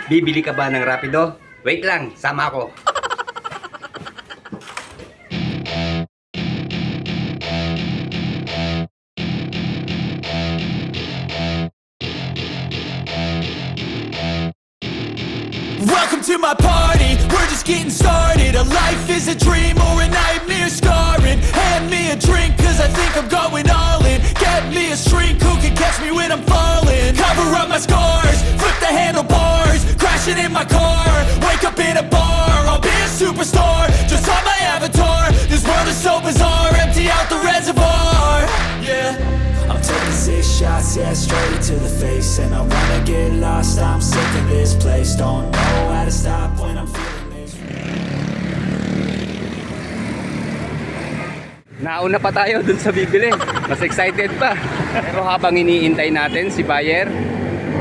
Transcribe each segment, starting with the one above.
Bibili ka ba ng Rapido? Wait lang, sama ako. Welcome to my party, we're just getting started. A life is a dream or a nightmare scarring. Hand me a drink cause I think I'm going all in. Get me a shrink who can catch me when I'm falling. Cover up my scars, flip the handlebars. Crashing in my car, wake up in a bar. I'll be a superstar, just on my avatar. This world is so bizarre, empty out the reservoir. Yeah, I'm taking 6 shots, yeah, straight to the face. And I wanna get lost, I'm sick of this place. Don't know how to stop when I'm feeling this. Nauna pa tayo dun sa bibili. Mas excited pa. Pero habang iniintay natin si buyer,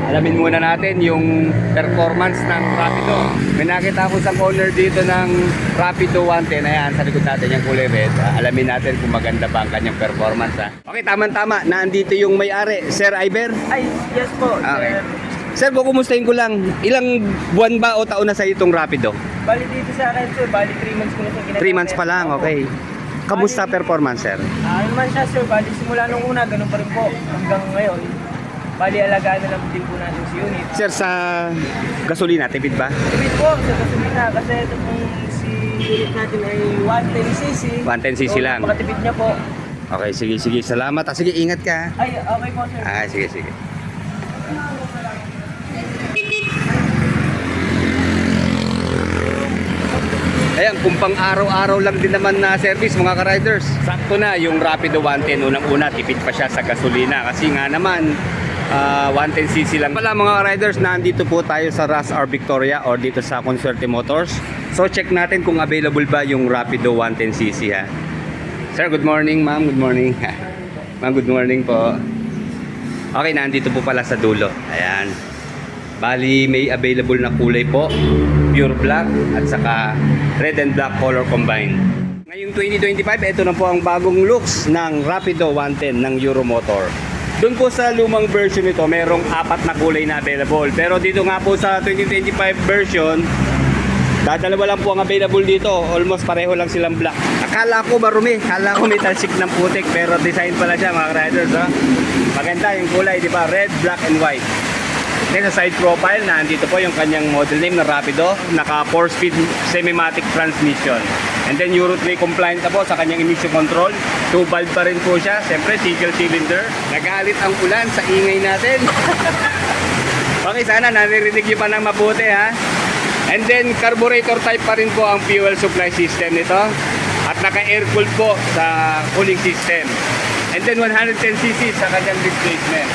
alamin muna natin yung performance ng Rapido. May nakita ako sa corner dito ng Rapido 110. Ayan, sa likod natin yung kulay red. Alamin natin kung maganda ba ang kanyang performance. Okay, tama-tama. Naandito yung may-ari, Sir Iber. Ay, yes po. Okay. Sir, kukumustahin ko lang. Ilang buwan ba o taon na sa itong Rapido? Bali dito sa akin, sir. Bali 3 months ko na siya ginagamit. 3 months pa lang, okay. Kamusta performance, sir? Ano man siya, sir. Bali simula nung una, ganun pa rin po. Hanggang ngayon. Bali alagaan na lang din po natin si unit. Sir, sa gasolina, tipid ba? Ibig po, sa gasolina. Kasi ito pong si unit natin ay 110cc. 110cc lang. Makatipid niya po. Okay, sige. Salamat. Sige, ingat ka. Ay, okay po, sir. Sige. Ayan, kung pang araw-araw lang din naman na service mga ka-riders. Sakto na yung Rapido 110. Unang-una, tipid pa siya sa gasolina. Kasi nga naman, 110cc lang. Pala mga ka-riders, nandito po tayo sa Ras R Victoria or dito sa Conserte Motors. So check natin kung available ba yung Rapido 110cc ha. Sir, good morning ma'am. Good morning. Ma'am, good morning po. Okay, nandito po pala sa dulo. Ayan. Bali, may available na kulay po. Pure black at saka red and black color combined. Ngayong 2025, ito na po ang bagong looks ng Rapido 110 ng Euromotor. Doon po sa lumang version nito, merong 4 na kulay na available. Pero dito nga po sa 2025 version, dadalawa lang po ang available dito. Almost pareho lang silang black. Akala ko marumi, akala ko may talsik ng putik, pero design pala siya mga riders. Ha? Maganda yung kulay, di ba? Red, black, and white. Then sa side profile, nandito po yung kanyang model name na Rapido. Naka 4-speed semi-matic transmission. And then Euro 3 compliant na po sa kanyang emission control. 2 valve pa rin po siya. Siyempre, single cylinder. Nagalit ang ulan sa ingay natin. Okay, sana naririnig nyo pa ng mabuti ha. And then carburetor type pa rin po ang fuel supply system nito. At naka-air cooled po sa cooling system. And then 110cc sa kanyang displacement.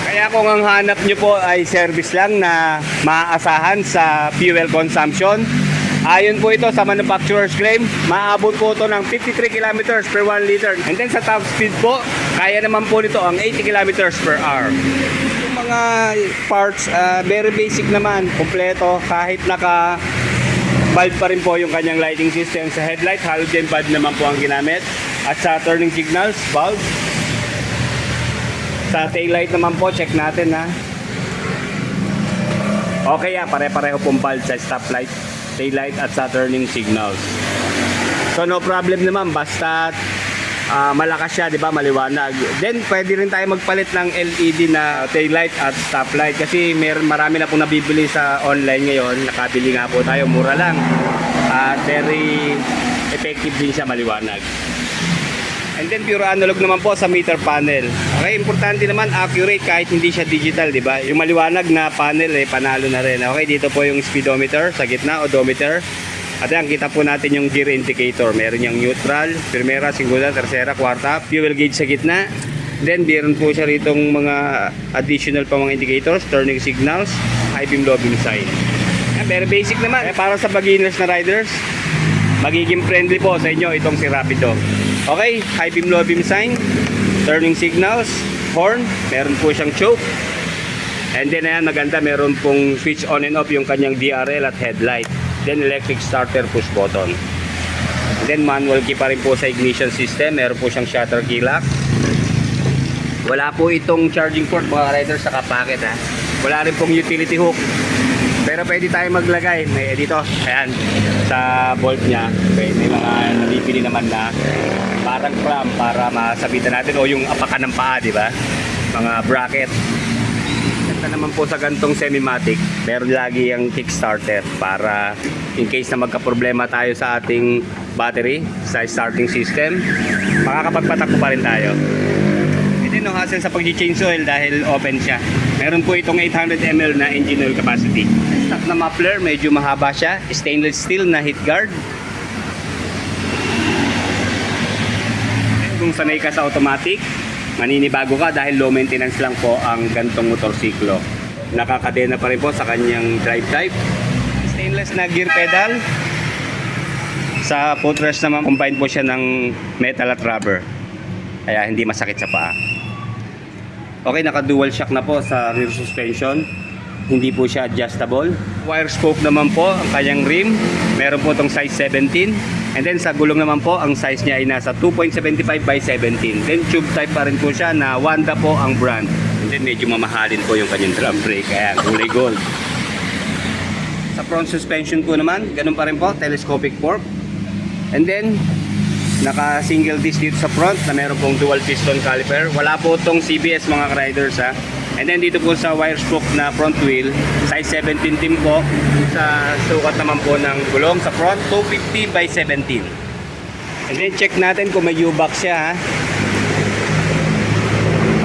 Kaya kung ang hanap nyo po ay service lang na maaasahan sa fuel consumption, ayon po ito sa manufacturer's claim, maabot po ito ng 53 km per 1 liter. And then sa top speed po, kaya naman po nito ang 80 km per hour. Yung mga parts, very basic naman, kompleto, kahit naka valve pa rin po yung kanyang lighting system. Sa headlight, halogen bulb naman po ang ginamit. At sa turning signals, bulb. Sa taillight naman po, check natin ha. Okay pare-pareho pong bulb sa stoplight, taillight at sa turning signals. So no problem naman, basta malakas siya, di ba, maliwanag. Then pwede rin tayo magpalit ng LED na taillight at stoplight kasi marami na pong nabibili sa online ngayon. Nakabili nga po tayo, mura lang. At very effective din siya, maliwanag. And then pure analog naman po sa meter panel. Okay, importante naman accurate kahit hindi siya digital, di ba? Yung maliwanag na panel panalo na rin. Okay, dito po yung speedometer sa gitna, odometer. At yan, kita po natin yung gear indicator. Meron yung neutral, primera, singular, tercera, kwarta, fuel gauge sa gitna. Then meron po siya ritong mga additional pa mga indicators, turning signals, high beam, low beam sign. Yan, very basic naman. Para sa beginners na riders, magiging friendly po sa inyo itong si Rapido. Okay, high beam, low beam sign, turning signals, horn, meron po siyang choke. And then ayan, maganda, meron pong switch on and off yung kanyang DRL at headlight. Then electric starter push button. And then manual key pa rin po sa ignition system, meron po siyang shutter key lock. Wala po itong charging port mga riders sa packet ha. Wala rin pong utility hook. Pero pwede tayo maglagay dito, ayan, sa bolt niya. May mga nabibili naman na parang clamp para masabitan natin o yung apakan ng paa, di ba? Mga bracket. Ganda naman po sa gantong semi-matic, meron lagi yung kickstarter para in case na magka-problema tayo sa ating battery, sa starting system, makakapagpatakbo pa rin tayo. Hindi no hassle sa pag-change oil dahil open siya. Meron po itong 800 ml na engine oil capacity. Stock na muffler, medyo mahaba siya. Stainless steel na heat guard. Kung sanay ka sa automatic, maninibago ka dahil low maintenance lang po ang gantong motorsiklo. Nakakadena pa rin po sa kanyang drive type. Stainless na gear pedal. Sa footrest naman, combined po siya ng metal at rubber. Kaya hindi masakit sa paa. Okay, naka-dual shock na po sa rear suspension. Hindi po siya adjustable. Wire spoke naman po ang kanyang rim. Meron po itong size 17. And then sa gulong naman po, ang size niya ay nasa 2.75 by 17. Then tube type pa rin po siya na Wanda po ang brand. And then medyo mamahalin po yung kanyang drum brake. Kaya kulay gold. Sa front suspension po naman, ganun pa rin po, telescopic fork. And then naka single disc dito sa front na meron pong dual piston caliper. Wala po itong CBS mga riders ha. And then dito po sa wire spoke na front wheel, size 17 din po. Sa sukat naman po ng gulong sa front, 250 by 17. And then check natin kung may U-box siya ha.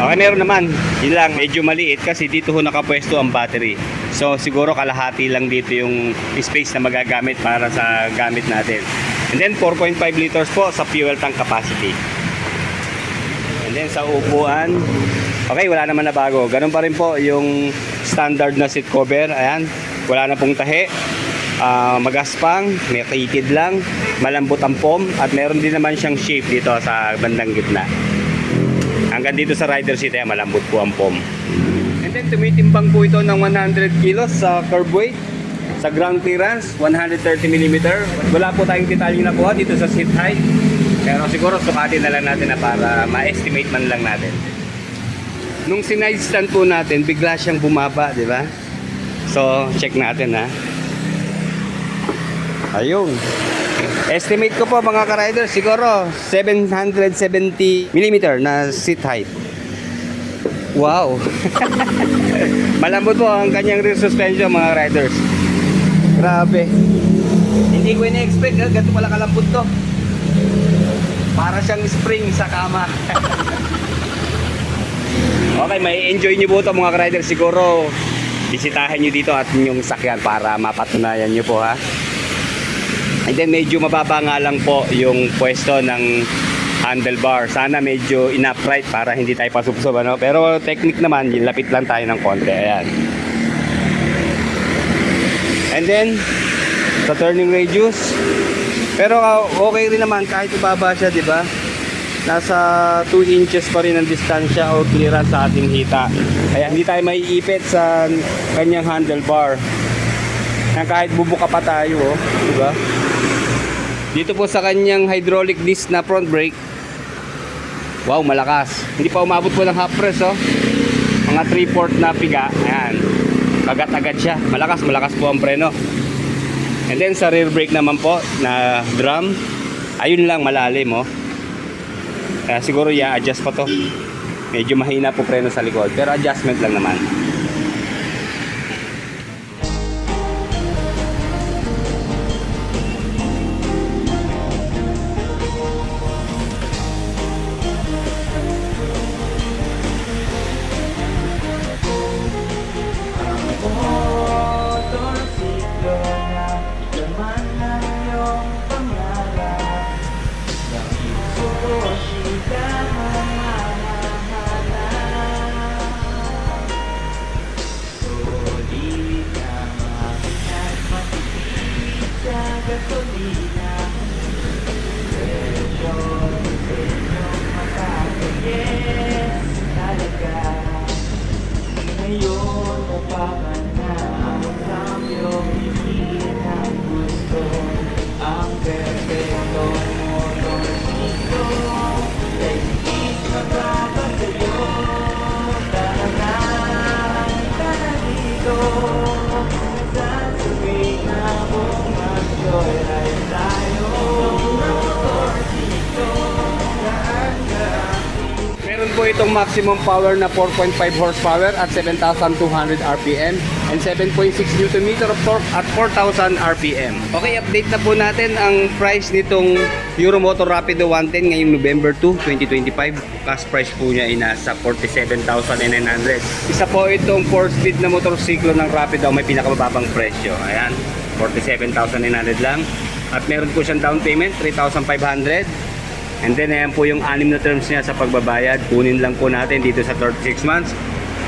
Okay, meron naman. Yun lang, medyo maliit kasi dito ho nakapwesto ang battery. So siguro kalahati lang dito yung space na magagamit para sa gamit natin. And then 4.5 liters po sa fuel tank capacity. And then sa upuan, okay, wala naman na bago. Ganun pa rin po yung standard na seat cover. Ayan, wala na pong tahi. Magaspang, may kitid lang, malambot ang foam, at meron din naman siyang shape dito sa bandang gitna. Hanggang dito sa rider seat, malambot po ang foam. And then tumitimbang po ito ng 100 kilos sa curb weight. Sa ground clearance, 130mm. Wala po tayong detalye na kuha dito sa seat height. Pero siguro sukatin na lang natin na para ma-estimate man lang natin. Nung sinide stand po natin, bigla siyang bumaba, di ba? So, check natin ha. Ayun. Estimate ko po mga ka-rider, siguro 770mm na seat height. Wow. Malambot po ang kanyang rear suspension mga riders. Grabe. Hindi ko ina-expect, ganito pala kalambot to. Para siyang spring sa kama. Okay, may enjoy nyo po ito mga ka-rider. Siguro bisitahin nyo dito at yung sakyan para mapatunayan nyo po ha. And then medyo mababa nga lang po yung pwesto ng handlebar. Sana medyo in-upright para hindi tayo pasubsob, ano? Pero technique naman, lapit lang tayo ng konti. Ayan. And then sa turning radius, pero okay rin naman kahit ibaba siya, di ba? Nasa 2 inches pa rin ang distansya o clearance sa ating hita. Kaya hindi tayo maiipit sa kanyang handlebar. Na kahit bubuka pa tayo, oh, di ba? Dito po sa kanyang hydraulic disc na front brake, wow, malakas. Hindi pa umabot po ng half press, oh. Mga 3/4 na piga. Ayan. Kagat-agad siya. Malakas po ang preno. And then sa rear brake naman po na drum, ayun lang, malalim, oh. Kaya siguro i-adjust pa to. Medyo mahina po preno sa likod, pero adjustment lang naman. Dito Meron po itong maximum power na 4.5 horsepower at 7,200 RPM and 7.6 Nm of torque at 4,000 RPM. Okay, update na po natin ang price nitong Euromotor Rapido 110 ngayong November 2, 2025. Cash price po niya ay nasa 47,900. Isa po itong 4-speed na motorsiklo ng Rapido may pinakamababang presyo. Ayan, 47,900 lang. At meron po siyang down payment, 3,500. And then ayan po yung 6 na terms niya sa pagbabayad. Kunin lang po natin dito sa 36 months.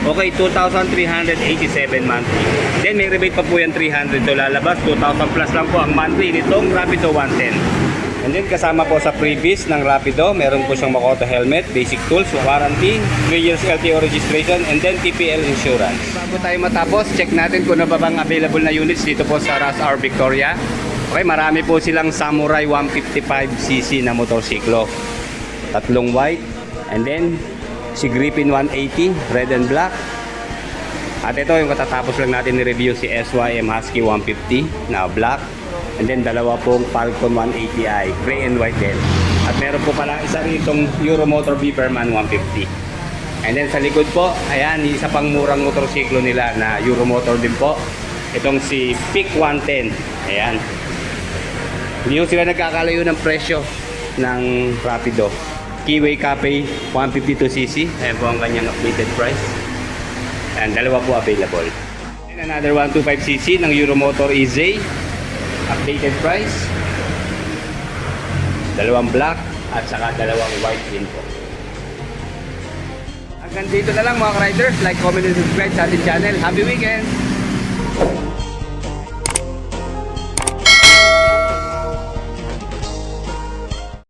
Okay, 2,387 monthly. Then may rebate pa po yan 300 to lalabas. 2,000 plus lang po ang monthly nitong Rapido 110. And then kasama po sa freebies ng Rapido, meron po siyang Makoto helmet, basic tools, warranty, 3 years LTO registration, and then TPL insurance. Bago tayo matapos, check natin kung ano ba bang available na units dito po sa Ras R Victoria. Okay, marami po silang Samurai 155cc na motorsiklo. Tatlong white. And then, si Griffin 180, red and black. At ito yung katatapos lang natin ni-review si SYM Husky 150 na black. And then, dalawa pong Falcon 180i, gray and white din. At meron po pala isa ritong Euromotor Beaverman 150. And then, sa likod po, ayan, isa pang murang motorsiklo nila na Euromotor din po. Itong si Peak 110. Ayan. Hindi ko sila nagkakalayo ng presyo ng Rapido. Keyway Cafe 152cc. Ayan po ang kanyang updated price. And dalawa po available. And another 125cc ng Euromotor EZ. Updated price. Dalawang black at saka dalawang white din po. Hanggang dito na lang mga riders. Like, comment, and subscribe sa ating channel. Happy weekend!